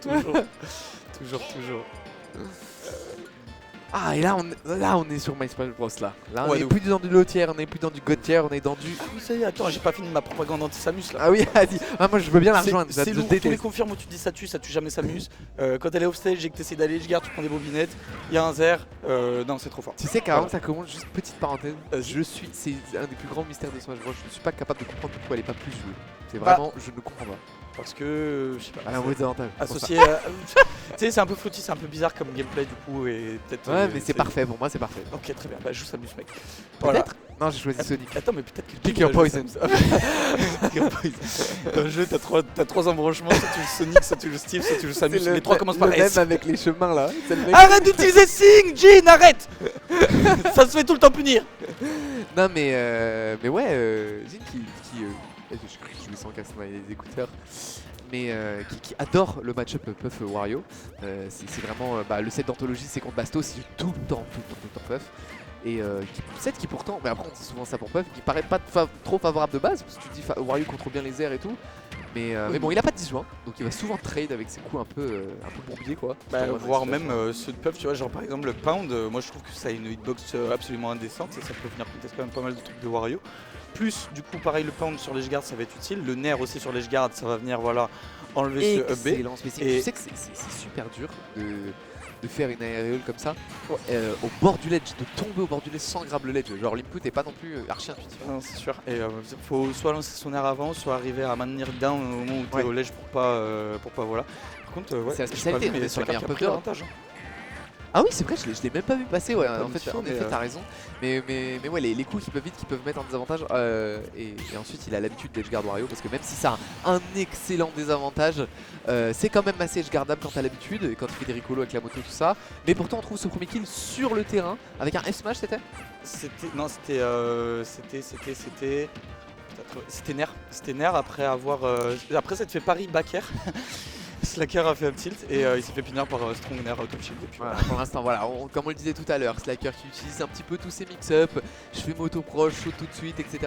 Toujours. Toujours. Ah, et là on est sur My Smash Bros. Là on Ouais, est de plus dans du low tier, on est plus dans du god tier, on est dans du... Ah oui, ça y est, attends, j'ai pas fini ma propagande anti-Samus là. Ah oui, vas-y. Ah, moi je veux bien la rejoindre, C'est je lourd, tous les déteste. confirmes où tu dis ça tue jamais Samus. Quand elle est offstage et que tu essaies d'aller, je garde, tu prends des bobinettes, il y a un Zer, non c'est trop fort. Tu sais qu'avant Voilà. que ça commence, juste petite parenthèse, Vas-y. c'est un des plus grands mystères de Smash Bros. Je ne suis pas capable de comprendre pourquoi elle est pas plus jouée. C'est Bah, vraiment, je ne comprends pas. Parce que, je sais pas, Elle a un mauvais avantage. associé à... tu sais, c'est un peu fruity, c'est un peu bizarre comme gameplay du coup et peut-être... Ouais, mais c'est parfait, pour moi c'est parfait. Ok, très bien, bah joue Samus mec. Peut-être. Non, j'ai choisi Sonic. Attends, mais peut-être que Pick tu your vas jouer poison. Samus. Pick your poison. Dans le jeu, t'as trois embranchements, soit tu joues Sonic, soit tu joues Steve, soit tu joues Samus. Les trois commencent par le S. même avec les chemins là. C'est le mec. Arrête d'utiliser Sing, Jin, arrête. Ça se fait tout le temps punir. Non mais ouais, Jin je vais sans casser les écouteurs, mais qui adore le match-up Puff Wario. C'est vraiment le set d'anthologie, c'est contre Bastos, c'est tout le temps Puff. Et set qui pourtant, mais après on dit souvent ça pour Puff, qui paraît pas trop favorable de base, parce que tu dis Wario contrôle bien les airs et tout. Mais bon, il a pas de 10 juin, donc il va souvent trade avec ses coups un peu bourbiers quoi. Voire même ceux de Puff, tu vois, genre par exemple le Pound, moi je trouve que ça a une hitbox absolument indécente et ça peut venir contester quand même pas mal de trucs de Wario. Plus du coup pareil le Pound sur l'edgeguard ça va être utile, le Nair aussi sur l'edgeguard ça va venir voilà enlever ce up B. Excellent spécifique. Tu sais que c'est super dur de faire une aéréole comme ça au bord du ledge, de tomber au bord du ledge sans grab le ledge. Genre l'input est pas non plus archi intuitif. Non, c'est sûr. Et faut soit lancer son air avant, soit arriver à maintenir down au moment où t'es au ledge pour pas voilà. Par contre, ouais, c'est la j'ai pas spécialité, vu, mais on est c'est sur la la carte qui a meilleure pris peur. l'avantage. Ah oui, c'est vrai, je l'ai même pas vu passer. Ouais, Pas en effet, mais, t'as raison. Mais ouais, les coups qui peuvent vite, qui peuvent mettre en désavantage. Et ensuite, il a l'habitude d'edgeguard Wario parce que même si ça a un excellent désavantage, c'est quand même assez edgeguardable quand t'as l'habitude et quand tu fais des ricolos avec la moto, tout ça. Mais pourtant, on trouve ce premier kill sur le terrain avec un F-smash, c'était C'était Nair après avoir après ça te fait pari back air. Slacker a fait un tilt et il s'est fait punir par Strong Nair out of shield. Voilà, pour l'instant, voilà, comme on le disait tout à l'heure, Slacker qui utilise un petit peu tous ses mix-up, je fais moto proche, saute tout de suite, etc.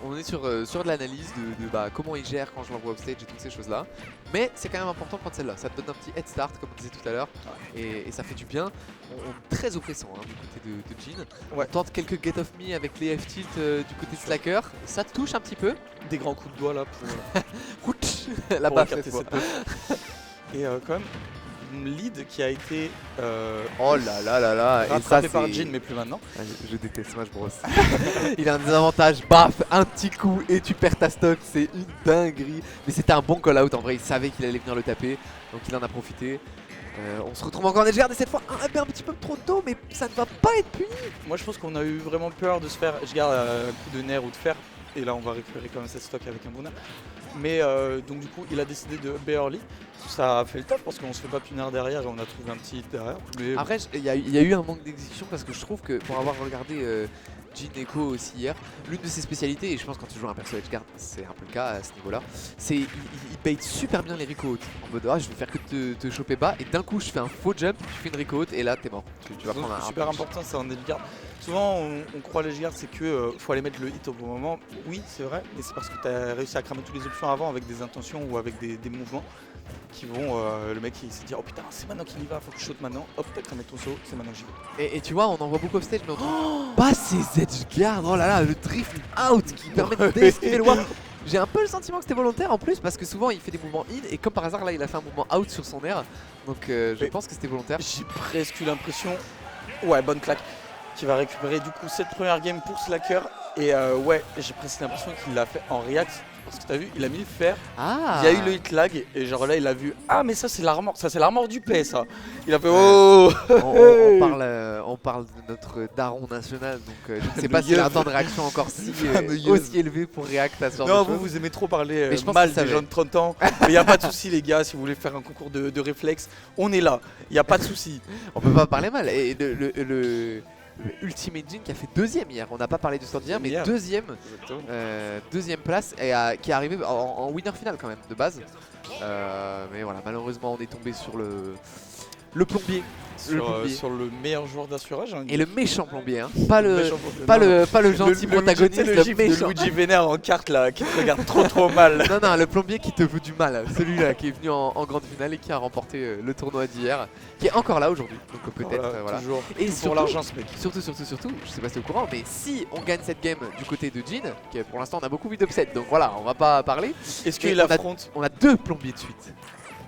On est sur de l'analyse de comment il gère quand je l'envoie offstage et toutes ces choses-là. Mais c'est quand même important de prendre celle-là, ça te donne un petit head start, comme on disait tout à l'heure, et ça fait du bien. On est très oppressant du côté de Jin. Ouais. On tente quelques get off me avec les F-tilt du côté de Slacker, ça touche un petit peu. Des grands coups de doigt là pour La pour baffe écarter cette fois. cette et quand même lead qui a été Oh là là là là, et ça rattrapé par c'est... Jin mais plus maintenant. Ah, je déteste Smash Bros. Il a un désavantage, baf, un petit coup et tu perds ta stock, c'est une dinguerie. Mais c'était un bon call out en vrai, il savait qu'il allait venir le taper, donc il en a profité. On se retrouve encore en edgeguard et cette fois un petit peu trop tôt, mais ça ne va pas être puni. Moi je pense qu'on a eu vraiment peur de se faire je garde un coup de nerf ou de fer et là on va récupérer quand même cette stock avec un bon nerf. Mais donc du coup il a décidé de up early. Ça a fait le taf parce qu'on se fait pas punir derrière et on a trouvé un petit hit derrière. Mais Après il y a eu un manque d'exécution parce que je trouve que pour avoir regardé Jin Echo aussi hier, l'une de ses spécialités, et je pense que quand tu joues un perso edgeguard c'est un peu le cas à ce niveau là, c'est il bait super bien les recos hautes en mode je vais faire que te choper bas et d'un coup je fais un faux jump, tu fais une reco haute et là t'es mort, tu vas prendre un super punch. important ça en edgeguard. Souvent on croit l'edgeguard c'est que faut aller mettre le hit au bon moment. Oui c'est vrai mais c'est parce que tu as réussi à cramer toutes les options avant avec des intentions ou avec des mouvements qui vont le mec il s'est dit oh putain c'est maintenant qu'il y va, faut que je saute maintenant, hop t'as cramé ton saut, c'est maintenant que j'y vais. Et tu vois on en voit beaucoup off stage mais on trouve pas ces edgeguards, oh là là le drift out qui permet d'esquiver le ward. J'ai un peu le sentiment que c'était volontaire en plus parce que souvent il fait des mouvements in et comme par hasard là il a fait un mouvement out sur son air, donc je pense que c'était volontaire. J'ai presque eu l'impression, ouais bonne claque, qui va récupérer du coup cette première game pour Slacker et ouais j'ai presque l'impression qu'il l'a fait en react parce que t'as vu il a mis le fer, il y a eu le hit lag et genre là il a vu ah mais ça c'est l'armor, ça c'est l'armor du paix ça. Il a fait oh on parle de notre daron national donc je ne sais pas s'il a un temps de réaction encore aussi élevé pour react à ce genre non, de choses. vous aimez trop parler Mais je pense mal qu'il savait. des gens de 30 ans. Mais il n'y a pas de souci les gars, si vous voulez faire un concours de réflexes, on est là, il n'y a pas de souci. On peut pas parler mal. Et le Ultimate Jin qui a fait deuxième hier, on n'a pas parlé du stand d'hier mais Hier. deuxième place et qui est arrivé en winner final quand même de base. Mais voilà malheureusement on est tombé sur le plombier. Sur le meilleur joueur d'assurage. Et le méchant plombier, hein. Pas le gentil protagoniste, le gif méchant. de Luigi Vénère en carte là, qui te regarde trop mal. Non, le plombier qui te veut du mal, celui-là qui est venu en grande finale et qui a remporté le tournoi d'hier, qui est encore là aujourd'hui, donc peut-être voilà. Toujours. Et tout surtout, pour l'argent ce mec. Surtout, je sais pas si t'es au courant, mais si on gagne cette game du côté de Jin, qui pour l'instant on a beaucoup vu d'upset, donc voilà, on va pas parler. Est-ce qu'il affronte On a 2 plombiers de suite.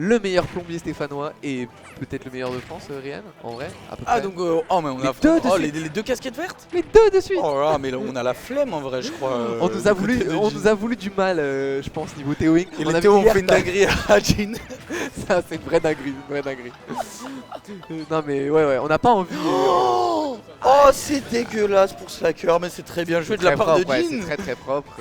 Le meilleur plombier stéphanois et peut-être le meilleur de France, Rian, en vrai, à peu près. Ah donc mais on a les 2 casquettes vertes. Les 2 de suite. Oh là, mais là, on a la flemme en vrai, je crois. On nous a voulu du mal, je pense, niveau Théoing. Et les Théo ont fait une dinguerie à Jin. Ça, c'est une vraie dinguerie, non mais ouais, on n'a pas envie. Oh, c'est dégueulasse pour Slacker, mais c'est très bien joué de la part de Jin. C'est très propre.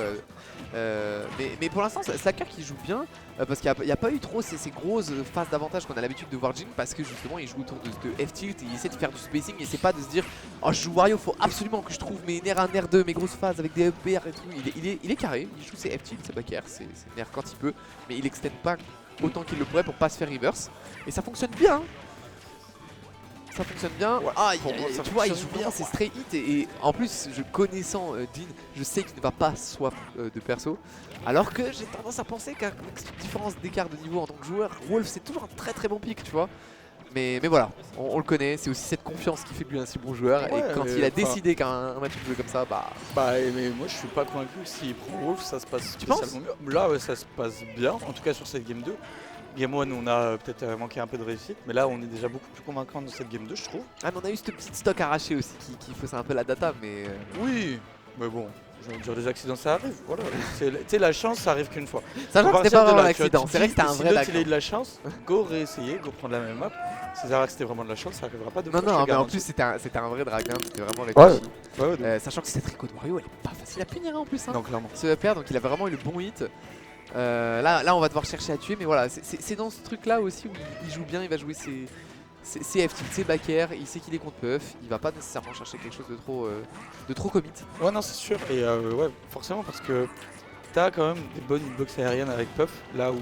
Mais pour l'instant, Slacker qui joue bien, parce qu'il n'y a pas eu trop ces grosses phases d'avantage qu'on a l'habitude de voir Jin, parce que justement il joue autour de F-tilt et il essaie de faire du spacing, et c'est pas de se dire oh je joue Wario, faut absolument que je trouve mes Nair 1, Nair 2, mes grosses phases avec des FBR et tout. Il est carré, il joue ses F-tilt, ses back air, ses Nair quand il peut, mais il extend pas autant qu'il le pourrait pour pas se faire reverse, et ça fonctionne bien. Ça fonctionne bien. Ouais, tu vois, il joue bien ses stray hits et en plus, connaissant Jin, je sais qu'il ne va pas soif de perso. Alors que j'ai tendance à penser qu'avec cette différence d'écart de niveau en tant que joueur, Wolf c'est toujours un très bon pick, tu vois. Mais voilà, on le connaît, c'est aussi cette confiance qui fait de lui un si bon joueur. Ouais, et quand il a décidé qu'un match joué comme ça, mais moi je suis pas convaincu que s'il prend Wolf, ça se passe spécialement mieux. Là, ouais, ça se passe bien, en tout cas sur cette game 2. Game 1, on a peut-être manqué un peu de réussite, mais là on est déjà beaucoup plus convaincant dans cette game 2, je trouve. Ah, mais on a eu ce petit stock arraché aussi qui fausse un peu la data, mais. Oui, mais bon, je veux dire, les accidents ça arrive, voilà. Tu sais, la chance ça arrive qu'une fois. Ça va, c'était pas vraiment l'accident, c'est vrai que c'était un vrai accident. Si il a eu de la chance, go réessayer, go prendre la même map. Si ça c'était vraiment de la chance, ça arrivera pas de fois. Non, mais en plus c'était un vrai drag, hein, c'était vraiment réfléchi. Ouais, sachant que cette tricot de Wario, elle est pas facile à punir en plus. Hein. Non, clairement. Ce upper, donc il a vraiment eu le bon hit. Là on va devoir chercher à tuer, mais voilà, c'est dans ce truc là aussi où il joue bien, il va jouer ses F-tilt, ses back air, il sait qu'il est contre Puff, il va pas nécessairement chercher quelque chose de trop commit. Ouais, non, c'est sûr, et ouais, forcément, parce que t'as quand même des bonnes hitbox aériennes avec Puff, là où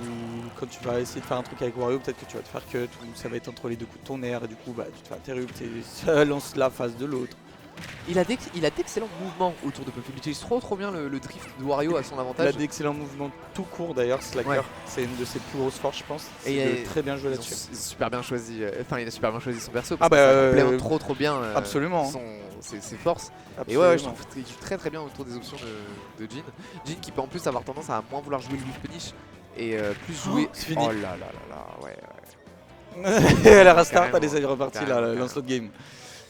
quand tu vas essayer de faire un truc avec Wario, peut-être que tu vas te faire cut, ou ça va être entre les 2 coups de ton air, et du coup tu te fais interrupt et lance la phase de l'autre. Il a d'excellents mouvements autour de Puff, il utilise trop bien le drift de Wario à son avantage. Il a d'excellents mouvements tout court d'ailleurs, Slacker, ouais. C'est une de ses plus grosses forces je pense, et très bien joué là-dessus. Super bien choisi, il a super bien choisi son perso, parce que ça complémente trop bien absolument. Ses forces. Absolument. Et ouais, je trouve qu'il joue très bien autour des options de Jin. Jin qui peut en plus avoir tendance à moins vouloir jouer le whiff punish et plus jouer... fini. Oh là, ouais. Elle a restart, elle est repartie là, lance l'autre game.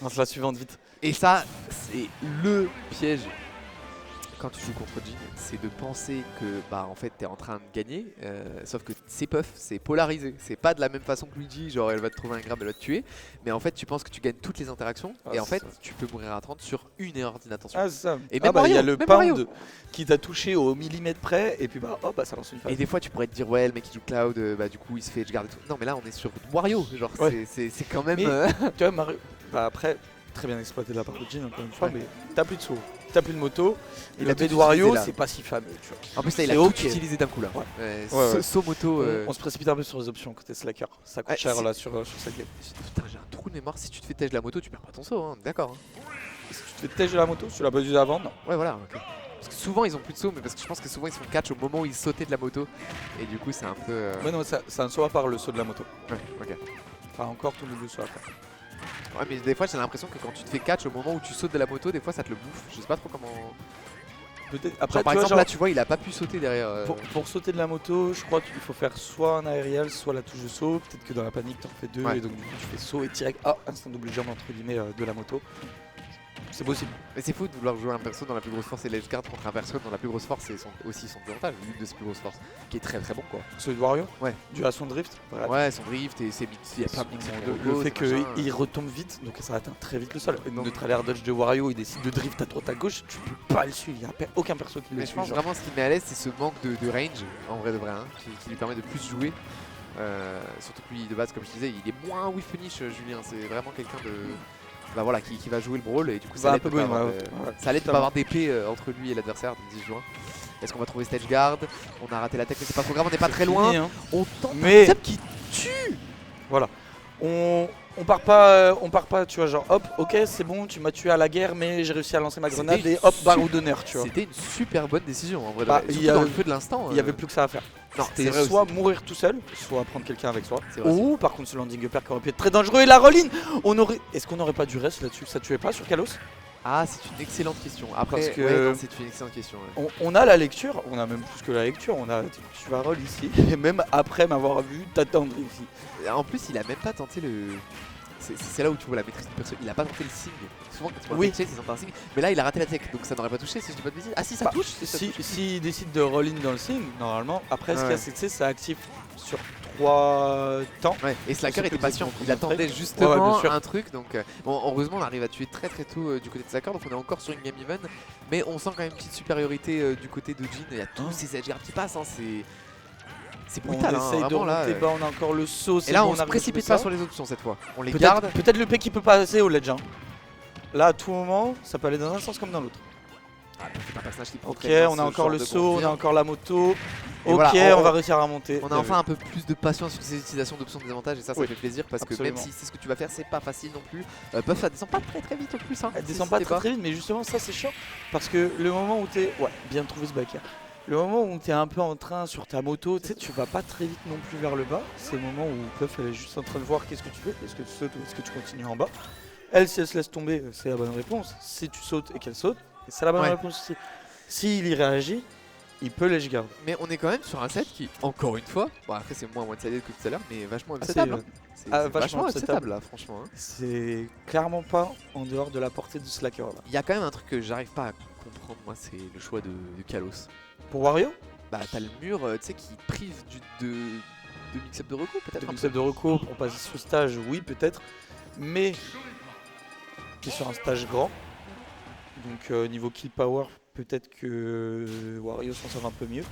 Lance la suivante vite. Et ça, c'est le piège quand tu joues contre Jin, c'est de penser que en fait t'es en train de gagner, sauf que c'est Puff, c'est polarisé, c'est pas de la même façon que Luigi, genre elle va te trouver un grab, elle va te tuer, mais en fait tu penses que tu gagnes toutes les interactions, et en fait tu peux mourir à 30 sur une erreur d'inattention. Ah c'est ça, et même il y a le pound qui t'a touché au millimètre près, et puis ça lance une phase. Et des fois tu pourrais te dire ouais le mec qui joue Cloud, du coup il se fait edgeguard et tout, non mais là on est sur Wario, genre ouais. c'est quand même... Mais, tu vois Mario, après... Très bien exploité de la part de Jin encore une fois, mais t'as plus de saut, t'as plus de moto, et la baie de Wario c'est pas si fameux, tu vois. En plus là il a tout utilisé d'un coup là. Saut moto. On se précipite un peu sur les options côté Slacker, ça coûte cher là sur cette game. Putain j'ai un trou de mémoire, si tu te fais tège la moto tu perds pas ton saut, hein. D'accord. Si tu te fais tège la moto, tu l'as pas dû avant, non. Ouais voilà, ok. Parce que souvent ils ont plus de saut, mais parce que je pense que souvent ils se font catch au moment où ils sautaient de la moto, et du coup c'est un peu... Ouais non, c'est un saut à part le saut de la moto. Ouais, ok. Enfin encore tous les deux sauts à part. Ouais mais des fois j'ai l'impression que quand tu te fais catch au moment où tu sautes de la moto, des fois ça te le bouffe, je sais pas trop comment... Peut-être. Après par exemple là tu vois il a pas pu sauter derrière... Pour sauter de la moto, je crois qu'il faut faire soit un aérial, soit la touche de saut, peut-être que dans la panique t'en fais deux, et donc du coup tu fais saut et direct, instant double jump entre guillemets de la moto. C'est possible. Mais c'est fou de vouloir jouer un perso dans la plus grosse force et l'edgeguard contre un perso dans la plus grosse force et aussi son désavantage, l'une de ses plus grosses forces, qui est très bon quoi. Celui de Wario. Ouais. Dû à son drift. Ouais, son drift et ses il y a pas le fait qu'il retombe vite, donc ça atteint très vite le sol. Notre alert dodge de Wario, il décide de drift à droite à gauche, tu peux pas le suivre, il n'y a aucun perso qui le suit. Mais je pense vraiment ce qui me met à l'aise c'est ce manque de range, en vrai de vrai, hein, qui lui permet de plus jouer. Surtout que lui de base comme je disais, il est moins whiff punish Julien, c'est vraiment quelqu'un de... voilà, qui va jouer le brawl et du coup ça allait de pas avoir d'épée entre lui et l'adversaire de 10 juin. Est-ce qu'on va trouver stage guard? On a raté l'attaque mais c'est pas trop grave, on n'est pas très loin. Hein. On tente un zap qui tue. Voilà. On part pas, tu vois, genre hop, ok, c'est bon, tu m'as tué à la guerre, mais j'ai réussi à lancer ma grenade et hop, barreau d'honneur, tu vois. C'était une super bonne décision en vrai. Bah, Surtout dans le feu de l'instant. Il y avait plus que ça à faire. Non, C'était c'est vrai soit aussi. mourir tout seul, soit prendre quelqu'un avec soi. C'est vrai aussi. Ou par contre ce landing upper qui aurait pu être très dangereux et la roll-in, est-ce qu'on n'aurait pas du reste là-dessus? Ça tuait pas sur Kalos? Ah, c'est une excellente question. Après, Parce que- ouais, non, c'est une excellente question. Ouais. On a la lecture, on a même plus que la lecture, tu vas roll ici, et même après m'avoir vu t'attendre ici. En plus, il a même pas tenté le. C'est là où tu vois la maîtrise du perso. Il a pas tenté le signe. Souvent, quand tu vois Oui. un chase, ils tentent un signe. Mais là, il a raté la tech, donc ça n'aurait pas touché si je dis pas de bêtises. Ah, si, ça Bah, touche. Ça touche. S'il décide de roll-in dans le signe, normalement, après ce qu'il y a Ouais. c'est que tu sais, ça active sur 3 temps. Ouais, et Slacker C'est était que patient, c'est il attendait Ouais, ouais, justement bien sûr. un truc, donc bon, heureusement on arrive à tuer très tôt du côté de Slacker, donc on est encore sur une game even, mais on sent quand même une petite supériorité du côté de Jin, il y a tous ces edgeguards qui passent, hein, c'est brutal, On hein, essaye de vraiment là. remonter bas, on a encore le saut. Et là bon, on se arrive à précipite choper pas ça. sur les options cette fois, on les garde. Peut-être le P qui peut passer au ledge. Hein. Là, à tout moment, ça peut aller dans un sens comme dans l'autre. Ah, c'est un personnage qui prend Ok, très bien on ce a encore genre le de saut, on confiance. a encore la moto. Et Ok, voilà, on va réussir à remonter. On a Bien enfin un peu plus de patience sur ces utilisations d'options de désavantage et ça Oui, fait plaisir parce que absolument. même si c'est ce que tu vas faire, c'est pas facile non plus. Puff ça descend pas très vite en plus. Hein, Elle descend pas très vite, mais justement ça c'est chiant parce que le moment où t'es, ouais, bien trouvé ce backer. Le moment où t'es un peu en train sur ta moto, tu sais, tu vas pas très vite non plus vers le bas. C'est le moment où Puff elle est juste en train de voir qu'est-ce que tu fais, est-ce que tu sautes ou est-ce que tu continues en bas. Elle, si elle se laisse tomber, c'est la bonne réponse. Si tu sautes et qu'elle saute, c'est la bonne Ouais. réponse aussi. S'il y réagit, il peut les garde. Mais on est quand même sur un set qui, encore une fois, bon après c'est moins one-sided que tout à l'heure, mais vachement Ah, upsetable. c'est- Hein. C'est vachement vachement upsetable. upsetable là, franchement. Hein. C'est clairement pas en dehors de la portée du slacker là. Il y a quand même un truc que j'arrive pas à comprendre, moi, c'est le choix de Kalos. Pour Wario, Bah t'as le mur, tu sais, qui prive de mix-up de recours peut-être de un mix-up peu. de recours pour passer sous stage, oui peut-être, mais tu es sur un stage grand, donc niveau kill power, peut-être que Wario s'en sort un peu mieux.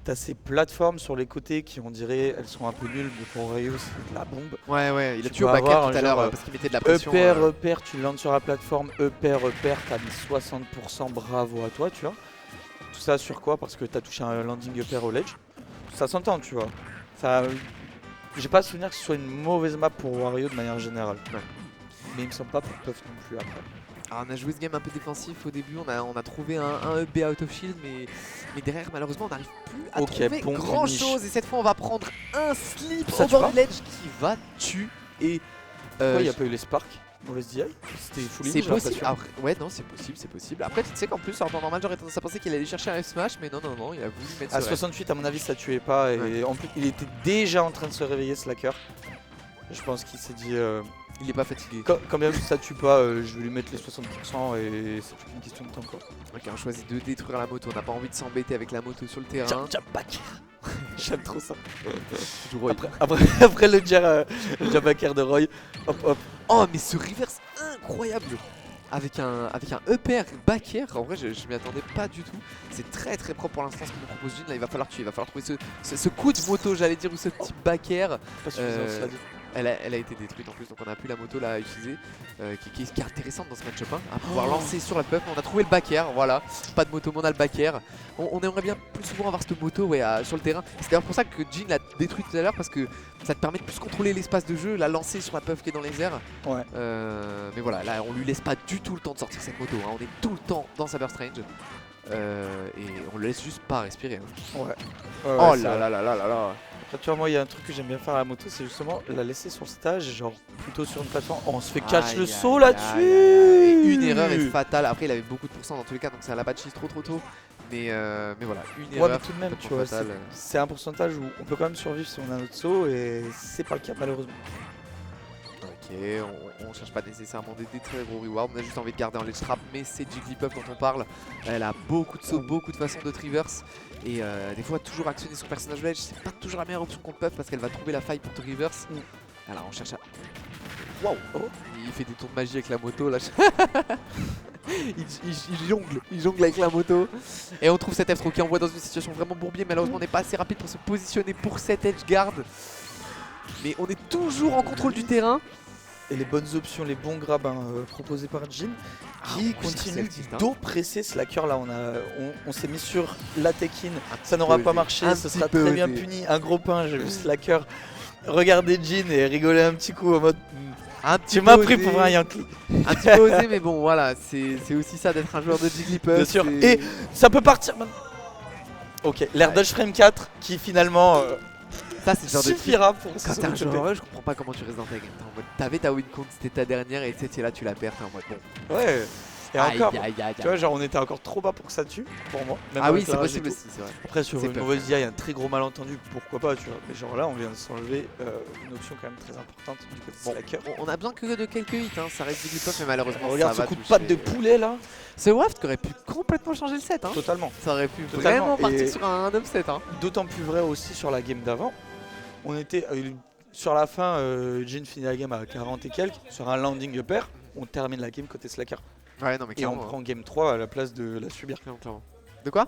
T'as ces plateformes sur les côtés qui on dirait elles sont un peu nulles, mais pour Wario c'est de la bombe. Ouais, il a Tu tué au peux backer avoir tout à un l'heure genre, parce qu'il mettait de la pression. Repère, tu landes sur la plateforme, repère, t'as mis 60%, bravo à toi, tu vois. Tout ça sur quoi? Parce que t'as touché un landing upper au ledge. Ça s'entend, tu vois. Ça, j'ai pas souvenir que ce soit une mauvaise map pour Wario de manière générale. Ouais. Mais il me semble pas pour Puff non plus après. Alors on a joué ce game un peu défensif au début, on a trouvé un B out of shield, mais derrière malheureusement on n'arrive plus à Ok, trouver bon, grand niche. chose. Et cette fois on va prendre un slip Ça au tue bord pas de l'edge qui va tuer. Et Pourquoi il n'y a pas eu les sparks? Mauvaise DI? C'était full c'est j'ai possible. l'impression. Après, ouais, non, c'est possible. Après, tu sais qu'en plus, en temps normal, j'aurais tendance à penser qu'il allait chercher un F smash, mais non, il a voulu mettre À ce rêve. 68, à mon avis, ça tuait pas. Et Ouais. en plus, il était déjà en train de se réveiller, Slacker. Je pense qu'il s'est dit Il est pas fatigué. quand même ça tue pas, je vais lui mettre les 60% et c'est plus qu'une question de temps quoi. Ok, on choisit de détruire la moto. On n'a pas envie de s'embêter avec la moto sur le terrain. Jab back. J'aime trop ça. Je Roy. Après le jab backer de Roy, hop hop. Oh, mais ce reverse incroyable avec un upper back air. En vrai, je m'y attendais pas du tout. C'est très propre pour l'instant ce que nous propose Jin. Là, il va falloir tuer, il va falloir trouver ce coup de moto, j'allais dire, ou ce petit back air. Pas suffisant, cela dit. Elle a été détruite en plus, donc on a plus la moto là à utiliser, qui est intéressante dans ce match-up, hein, à pouvoir lancer sur la puff. On a trouvé le back air, voilà, pas de moto, mais on a le back air. On aimerait bien plus souvent avoir cette moto ouais, sur le terrain. C'est d'ailleurs pour ça que Jin l'a détruit tout à l'heure, parce que ça te permet de plus contrôler l'espace de jeu, la lancer sur la puff qui est dans les airs. Ouais. Mais voilà, là on lui laisse pas du tout le temps de sortir cette moto, hein. On est tout le temps dans Cyber Strange. Et on le laisse juste pas respirer. Hein. Ouais. Oh là là. Après, tu vois, moi, il y a un truc que j'aime bien faire à la moto, c'est justement la laisser sur le stage, genre plutôt sur une plateforme. Oh, on se fait catch le saut là-dessus. Et une erreur est fatale. Après, il avait beaucoup de pourcents dans tous les cas, donc ça l'a pas cheese trop tôt. Mais voilà, une erreur. Ouais, mais tout de même, tu vois, fatale. c'est un pourcentage où on peut quand même survivre si on a notre saut et c'est pas le cas malheureusement. Ok, on cherche pas nécessairement des très gros rewards, on a juste envie de garder en ledge trap, mais c'est Jigglypuff dont on parle. Elle a beaucoup de sauts, beaucoup de façons de reverse. Et des fois, toujours actionner son personnage ledge, c'est pas toujours la meilleure option contre Puff parce qu'elle va trouver la faille pour te reverse. Alors on cherche à. Waouh! Il fait des tours de magie avec la moto là. il jongle avec la moto. Et on trouve cet F3 qui envoie dans une situation vraiment bourbier. Malheureusement, on n'est pas assez rapide pour se positionner pour cette edge guard. Mais on est toujours en contrôle du terrain. Et les bonnes options, les bons grabs proposés par Jin qui continue d'oppresser Slacker. Là, on s'est mis sur la tech-in, ça n'aura pas marché, ce sera très bien puni. Un gros pain, j'ai vu Slacker regarder Jin et rigoler un petit coup en mode Un petit tu peu m'as pris osé, pour un Yankee. un petit peu osé, mais bon, voilà, c'est aussi ça d'être un joueur de Jigglypuff. Bien sûr. c'est- Et ça peut partir maintenant. Ok, l'air Ouais. Dodge Frame 4 qui finalement ça, c'est le genre de truc. suffira pour Quand se t'es un sauver. joueur heureux, je comprends pas comment tu restes dans ta game. T'es en mode, t'avais ta win count, c'était ta dernière, et tu sais, là, tu la perds, t'es en mode bon. Ouais. Et Aïe, encore, aïe, aïe, tu vois, aïe. genre on était encore trop bas pour que ça tue, pour moi. Même Ah oui, avec c'est la rage et possible tout. aussi, c'est vrai. Après sur C'est une pas mauvaise IA, il y a un très gros malentendu, pourquoi pas, tu vois. Mais genre là, on vient de s'enlever une option quand même très importante du côté Bon, Slacker. on a besoin que de quelques hits, hein. Ça reste Jigglypuff, mais malheureusement, Regarde ça ce va coup de toucher. patte de poulet là. Ce Waft qui aurait pu complètement changer le set, hein. Totalement. Ça aurait pu Totalement. vraiment partir Et- sur un upset, hein. D'autant plus vrai aussi sur la game d'avant. On était sur la fin, Jin finit la game à 40 et quelques, sur un landing pair, on termine la game côté Slacker. Ouais, non, mais Et on clairement. prend game 3 à la place de la subir. Clairement. De quoi?